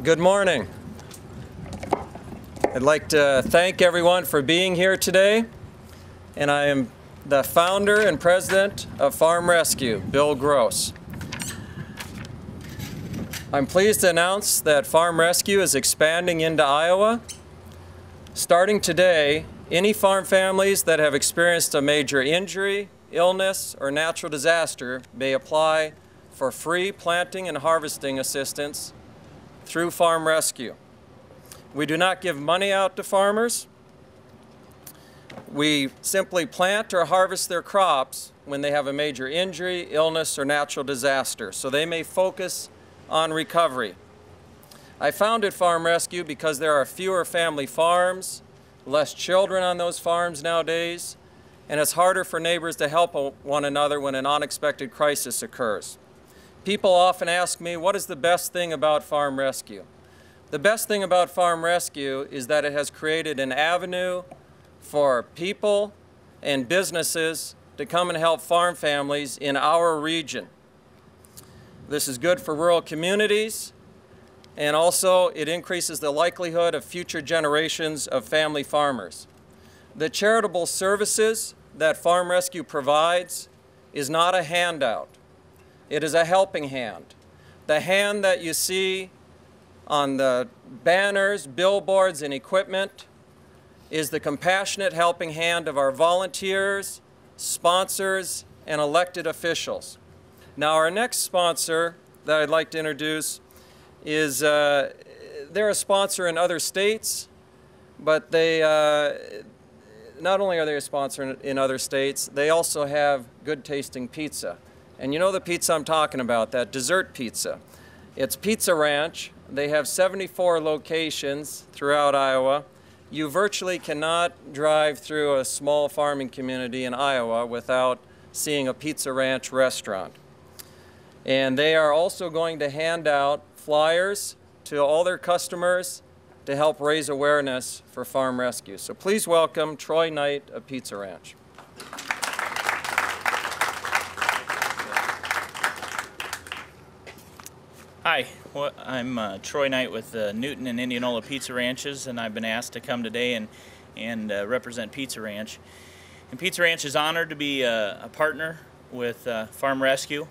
Good morning. I'd like to thank everyone for being here today. And I am the founder and president of Farm Rescue, Bill Gross. I'm pleased to announce that Farm Rescue is expanding into Iowa. Starting today, any farm families that have experienced a major injury, illness, or natural disaster may apply for free planting and harvesting assistance through Farm Rescue. We do not give money out to farmers. We simply plant or harvest their crops when they have a major injury, illness, or natural disaster, so they may focus on recovery. I founded Farm Rescue because there are fewer family farms, less children on those farms nowadays, and it's harder for neighbors to help one another when an unexpected crisis occurs. People often ask me, what is the best thing about Farm Rescue? The best thing about Farm Rescue is that it has created an avenue for people and businesses to come and help farm families in our region. This is good for rural communities, and also it increases the likelihood of future generations of family farmers. The charitable services that Farm Rescue provides is not a handout. It is a helping hand. The hand that you see on the banners, billboards, and equipment is the compassionate helping hand of our volunteers, sponsors, and elected officials. Now, our next sponsor that I'd like to introduce is, they're a sponsor in other states, but they, not only are they a sponsor in other states, they also have good tasting pizza. And you know the pizza I'm talking about, that dessert pizza. It's Pizza Ranch. They have 74 locations throughout Iowa. You virtually cannot drive through a small farming community in Iowa without seeing a Pizza Ranch restaurant. And they are also going to hand out flyers to all their customers to help raise awareness for Farm Rescue. So please welcome Troy Knight of Pizza Ranch. Hi, I'm Troy Knight with Newton and Indianola Pizza Ranches, and I've been asked to come today and represent Pizza Ranch. And Pizza Ranch is honored to be a partner with Farm Rescue.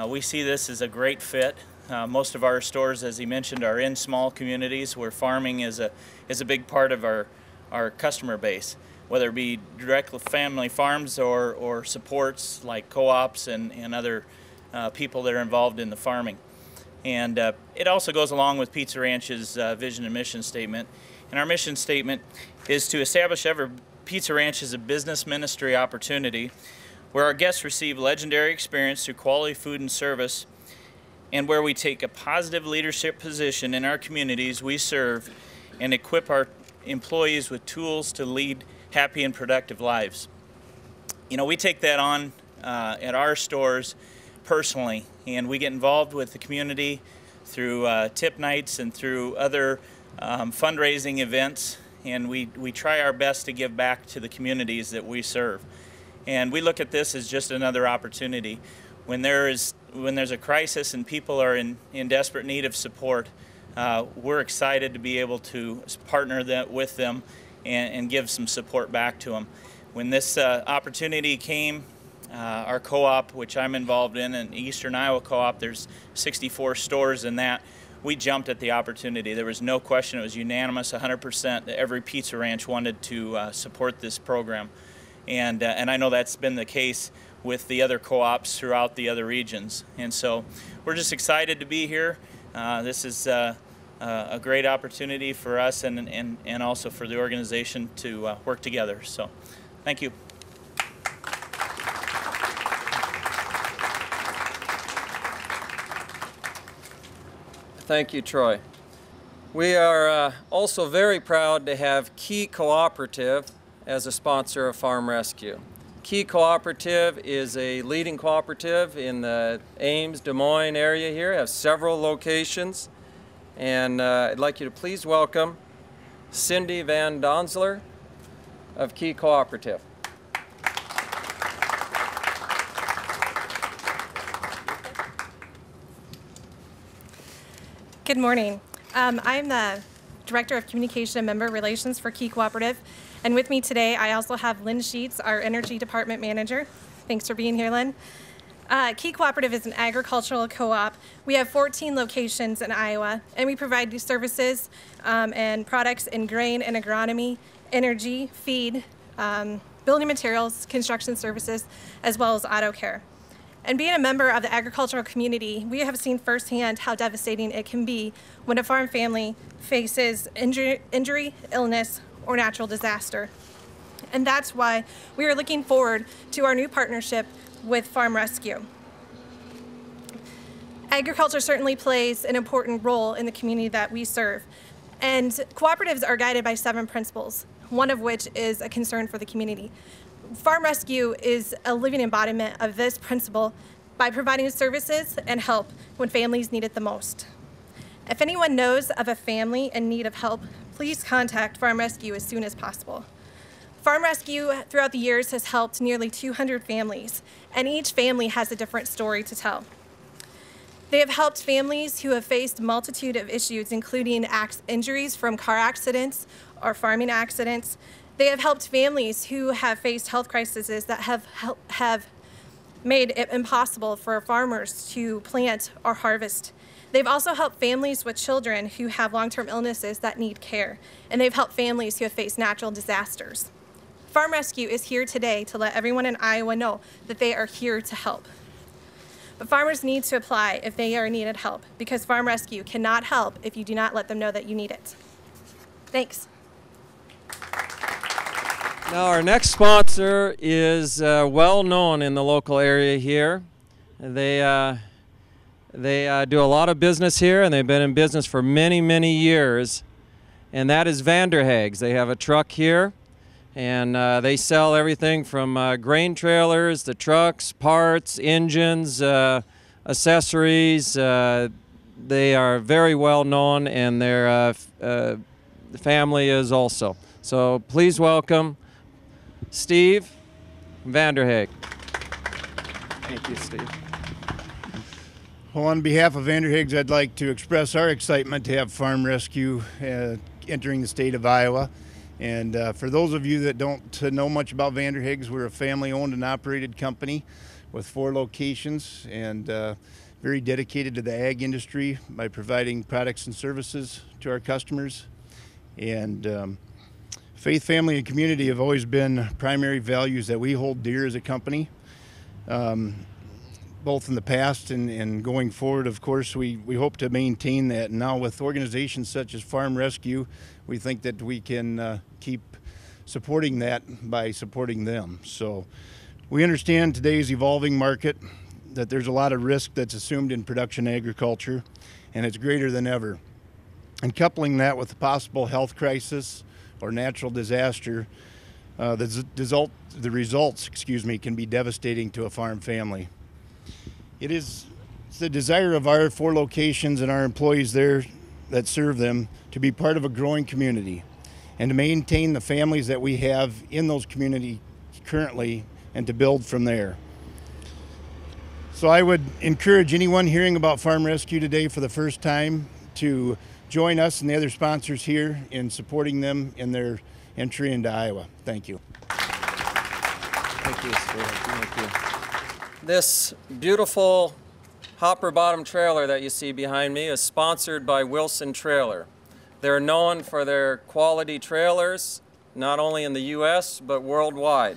We see this as a great fit. Most of our stores, as he mentioned, are in small communities where farming is a big part of our customer base, whether it be direct family farms or supports like co-ops and other people that are involved in the farming. And it also goes along with Pizza Ranch's vision and mission statement. And our mission statement is to establish every Pizza Ranch as a business ministry opportunity where our guests receive legendary experience through quality food and service, and where we take a positive leadership position in our communities we serve and equip our employees with tools to lead happy and productive lives. You know, we take that on at our stores personally, and we get involved with the community through tip nights and through other fundraising events, and we try our best to give back to the communities that we serve. And we look at this as just another opportunity. When there's a crisis and people are in desperate need of support, we're excited to be able to partner with them and give some support back to them. When this opportunity came, our co-op, which I'm involved in, an Eastern Iowa co-op, there's 64 stores in that. We jumped at the opportunity. There was no question. It was unanimous, 100%. Every Pizza Ranch wanted to support this program. And I know that's been the case with the other co-ops throughout the other regions. And so we're just excited to be here. This is a great opportunity for us and also for the organization to work together. So thank you. Thank you, Troy. We are also very proud to have Key Cooperative as a sponsor of Farm Rescue. Key Cooperative is a leading cooperative in the Ames, Des Moines area here, has several locations. And I'd like you to please welcome Cindy Van Donsler of Key Cooperative. Good morning. I'm the Director of Communication and Member Relations for Key Cooperative. And with me today, I also have Lynn Sheets, our Energy Department Manager. Thanks for being here, Lynn. Key Cooperative is an agricultural co-op. We have 14 locations in Iowa, and we provide these services and products in grain and agronomy, energy, feed, building materials, construction services, as well as auto care. And being a member of the agricultural community, we have seen firsthand how devastating it can be when a farm family faces injury, illness, or natural disaster. And that's why we are looking forward to our new partnership with Farm Rescue. Agriculture certainly plays an important role in the community that we serve. And cooperatives are guided by 7 principles, one of which is a concern for the community. Farm Rescue is a living embodiment of this principle by providing services and help when families need it the most. If anyone knows of a family in need of help, please contact Farm Rescue as soon as possible. Farm Rescue throughout the years has helped nearly 200 families, and each family has a different story to tell. They have helped families who have faced a multitude of issues, including injuries from car accidents or farming accidents. They have helped families who have faced health crises that have made it impossible for farmers to plant or harvest. They've also helped families with children who have long-term illnesses that need care, and they've helped families who have faced natural disasters. Farm Rescue is here today to let everyone in Iowa know that they are here to help. But farmers need to apply if they are needed help, because Farm Rescue cannot help if you do not let them know that you need it. Thanks. Now our next sponsor is well known in the local area here. They do a lot of business here, and they've been in business for many, many years, and that is VanderHaags. They have a truck here, and they sell everything from grain trailers to trucks, parts, engines, accessories. They are very well known, and their family is also. So please welcome Steve VanderHaags. Thank you, Steve. Well, on behalf of VanderHaags, I'd like to express our excitement to have Farm Rescue entering the state of Iowa. And for those of you that don't know much about VanderHaags, we're a family-owned and operated company with 4 locations, and very dedicated to the ag industry by providing products and services to our customers. And faith, family, and community have always been primary values that we hold dear as a company. Both in the past and going forward, of course, we hope to maintain that. And now with organizations such as Farm Rescue, we think that we can keep supporting that by supporting them. So we understand today's evolving market, that there's a lot of risk that's assumed in production agriculture, and it's greater than ever. And coupling that with a possible health crisis or natural disaster, the results can be devastating to a farm family. It's the desire of our 4 locations and our employees there that serve them to be part of a growing community and to maintain the families that we have in those communities currently and to build from there. So I would encourage anyone hearing about Farm Rescue today for the first time to join us and the other sponsors here in supporting them in their entry into Iowa. Thank you. Thank you, Steve. Thank you. This beautiful hopper bottom trailer that you see behind me is sponsored by Wilson Trailer. They're known for their quality trailers, not only in the U.S., but worldwide.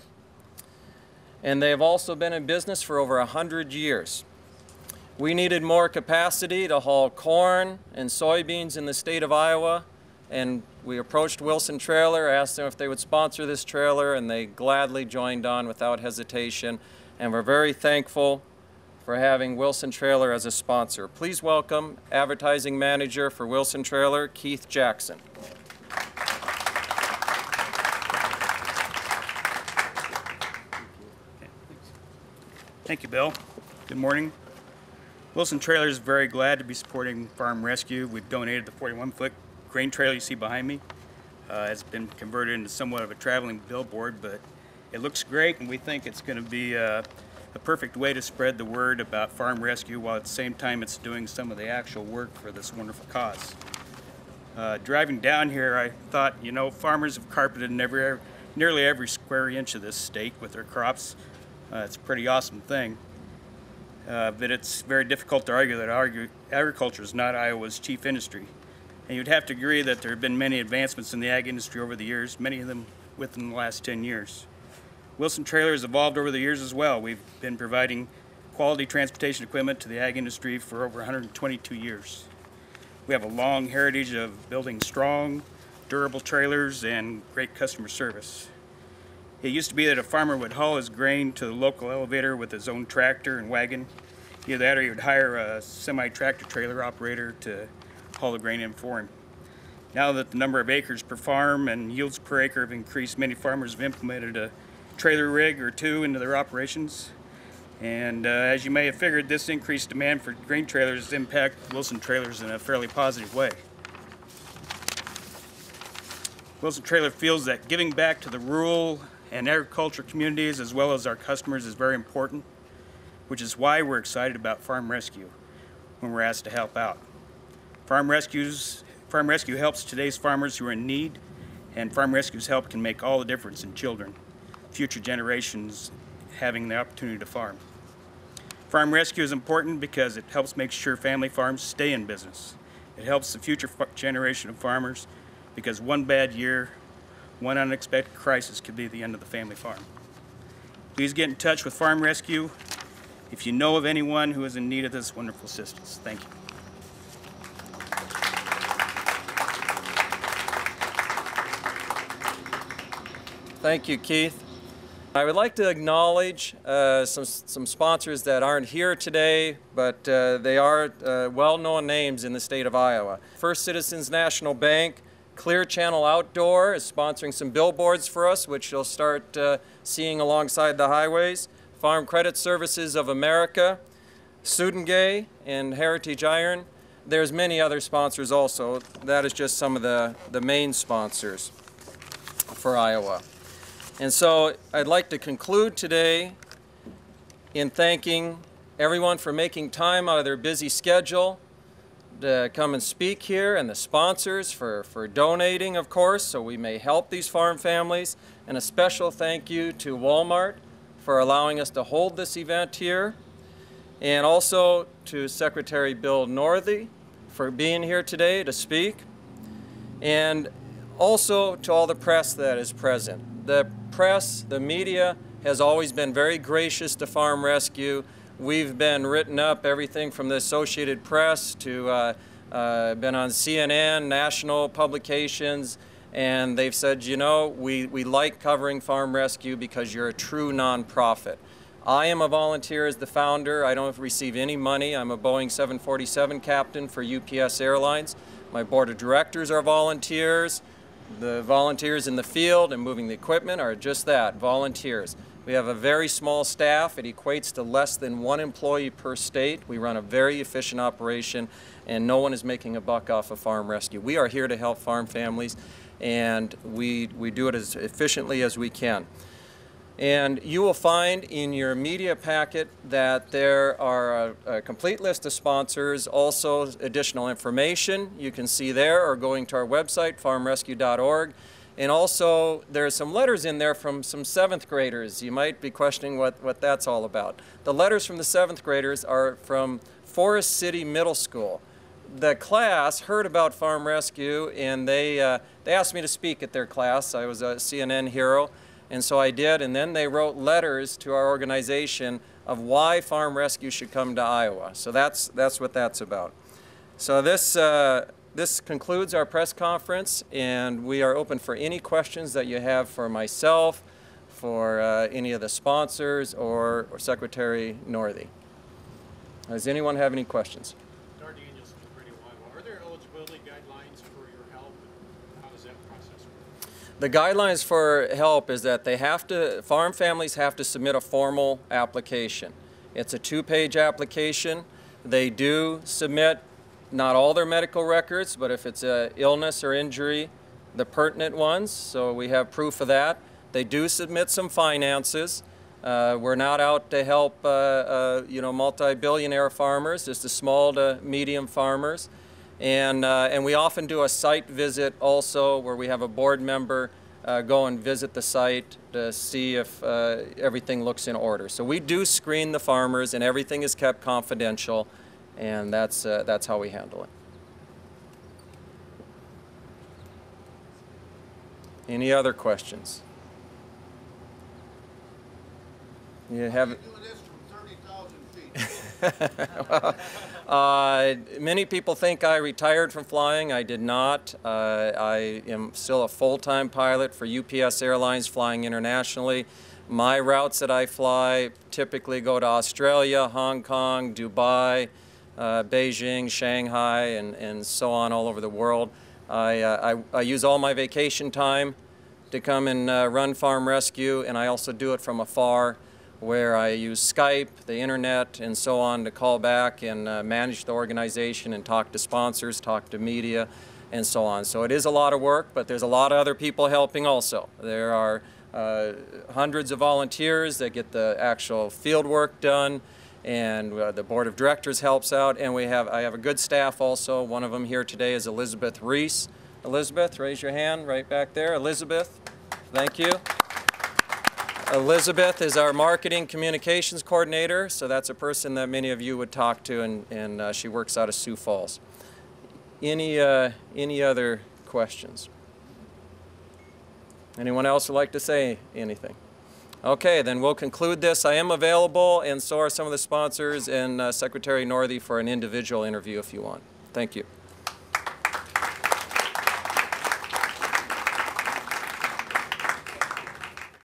And they've also been in business for over 100 years. We needed more capacity to haul corn and soybeans in the state of Iowa, and we approached Wilson Trailer, asked them if they would sponsor this trailer, and they gladly joined on without hesitation. And we're very thankful for having Wilson Trailer as a sponsor. Please welcome Advertising Manager for Wilson Trailer, Keith Jackson. Thank you, Bill. Good morning. Wilson Trailer is very glad to be supporting Farm Rescue. We've donated the 41-foot grain trailer you see behind me. It's been converted into somewhat of a traveling billboard, but it looks great, and we think it's going to be a perfect way to spread the word about Farm Rescue while at the same time it's doing some of the actual work for this wonderful cause. Driving down here, I thought, you know, farmers have carpeted nearly every square inch of this state with their crops. It's a pretty awesome thing. But it's very difficult to argue that agriculture is not Iowa's chief industry. And you'd have to agree that there have been many advancements in the ag industry over the years, many of them within the last 10 years. Wilson Trailer has evolved over the years as well. We've been providing quality transportation equipment to the ag industry for over 122 years. We have a long heritage of building strong, durable trailers and great customer service. It used to be that a farmer would haul his grain to the local elevator with his own tractor and wagon. Either that or he would hire a semi-tractor trailer operator to haul the grain in for him. Now that the number of acres per farm and yields per acre have increased, many farmers have implemented a trailer rig or two into their operations. And as you may have figured, this increased demand for grain trailers impact Wilson Trailers in a fairly positive way. Wilson Trailer feels that giving back to the rural and agriculture communities as well as our customers is very important, which is why we're excited about Farm Rescue when we're asked to help out. Farm Rescue helps today's farmers who are in need, and Farm Rescue's help can make all the difference in children, future generations having the opportunity to farm. Farm Rescue is important because it helps make sure family farms stay in business. It helps the future generation of farmers because one bad year, one unexpected crisis could be the end of the family farm. Please get in touch with Farm Rescue if you know of anyone who is in need of this wonderful assistance. Thank you. Thank you, Keith. I would like to acknowledge some sponsors that aren't here today, but they are well-known names in the state of Iowa. First Citizens National Bank, Clear Channel Outdoor is sponsoring some billboards for us, which you'll start seeing alongside the highways. Farm Credit Services of America, Sudengay, and Heritage Iron. There's many other sponsors also. That is just some of the main sponsors for Iowa. And so I'd like to conclude today in thanking everyone for making time out of their busy schedule to come and speak here, and the sponsors for donating, of course, so we may help these farm families. And a special thank you to Walmart for allowing us to hold this event here. And also to Secretary Bill Northey for being here today to speak. And also to all the press that is present. The press, the media, has always been very gracious to Farm Rescue. We've been written up, everything from the Associated Press to been on CNN, national publications, and they've said, you know, we like covering Farm Rescue because you're a true nonprofit. I am a volunteer as the founder. I don't receive any money. I'm a Boeing 747 captain for UPS Airlines. My board of directors are volunteers. The volunteers in the field and moving the equipment are just that, volunteers. We have a very small staff. It equates to less than 1 employee per state. We run a very efficient operation, and no one is making a buck off of Farm Rescue. We are here to help farm families, and we do it as efficiently as we can. And you will find in your media packet that there are a complete list of sponsors, also additional information you can see there, or going to our website, farmrescue.org. And also there's some letters in there from some 7th graders. You might be questioning what that's all about. The letters from the 7th graders are from Forest City Middle School. The class heard about Farm Rescue, and they asked me to speak at their class. I was a CNN hero. And so I did, and then they wrote letters to our organization of why Farm Rescue should come to Iowa. So that's what that's about. So this concludes our press conference, and we are open for any questions that you have for myself, for any of the sponsors, or Secretary Northey. Does anyone have any questions? Are there eligibility guidelines for your help? How does that process work? The guidelines for help is that farm families have to submit a formal application. It's a 2-page application. They do submit not all their medical records, but if it's an illness or injury, the pertinent ones, so we have proof of that. They do submit some finances. We're not out to help multi-billionaire farmers, just the small to medium farmers. And we often do a site visit also, where we have a board member go and visit the site to see if everything looks in order. So we do screen the farmers, and everything is kept confidential, and that's how we handle it. Any other questions? You have. Many people think I retired from flying. I did not. I am still a full-time pilot for UPS Airlines, flying internationally. My routes that I fly typically go to Australia, Hong Kong, Dubai, Beijing, Shanghai, and so on all over the world. I use all my vacation time to come and run farm rescue, and I also do it from afar, where I use Skype, the internet, and so on to call back and manage the organization and talk to sponsors, talk to media, and so on. So it is a lot of work, but there's a lot of other people helping also. There are hundreds of volunteers that get the actual field work done, and the board of directors helps out, and I have a good staff also. One of them here today is Elizabeth Reese. Elizabeth, raise your hand right back there. Elizabeth, thank you. Elizabeth is our marketing communications coordinator, so that's a person that many of you would talk to, and she works out of Sioux Falls. Any other questions? Anyone else would like to say anything? Okay, then we'll conclude this. I am available, and so are some of the sponsors and Secretary Northey for an individual interview if you want. Thank you.